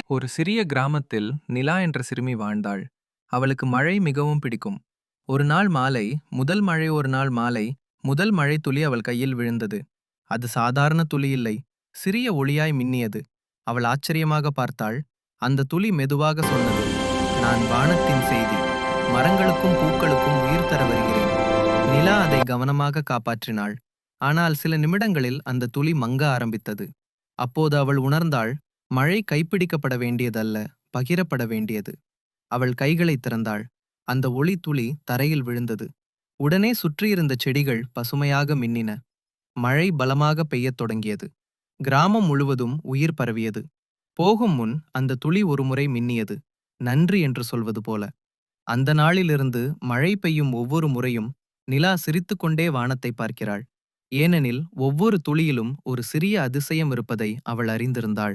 ஒரு சிறிய கிராமத்தில் நிலா என்ற சிறுமி வாழ்ந்தாள். அவளுக்கு மழை மிகவும் பிடிக்கும். ஒரு நாள் மாலை, ஒரு நாள் மாலை, முதல் மழை துளி அவள் கையில் விழுந்தது. அது சாதாரண துளி இல்லை, சிறிய ஒளியாய் மின்னியது. அவள் ஆச்சரியமாக பார்த்தாள். அந்த துளி மெதுவாக சொன்னது, நான் வானத்தின் செய்தி. மரங்களுக்கும் பூக்களுக்கும் உயிர் தர வருகிறேன். நிலா அதை கவனமாக காப்பாற்றினாள். ஆனால் சில நிமிடங்களில் அந்த துளி மங்க ஆரம்பித்தது. அப்போது அவள் உணர்ந்தாள், மழை கைப்பிடிக்கப்பட வேண்டியதல்ல, பகிரப்பட வேண்டியது. அவள் கைகளைத் திறந்தாள். அந்த ஒளி துளி தரையில் விழுந்தது. உடனே சுற்றியிருந்த செடிகள் பசுமையாக மின்னின. மழை பலமாக பெய்யத் தொடங்கியது. கிராமம் முழுவதும் உயிர் பரவியது. போகும் முன் அந்த துளி ஒருமுறை மின்னியது, நன்றி என்று சொல்வது போல. அந்த நாளிலிருந்து மழை பெய்யும் ஒவ்வொரு முறையும் நிலா சிரித்துக்கொண்டே வானத்தை பார்க்கிறாள். ஏனெனில் ஒவ்வொரு துளியிலும் ஒரு சிறிய அதிசயம் இருப்பதை அவள் அறிந்திருந்தாள்.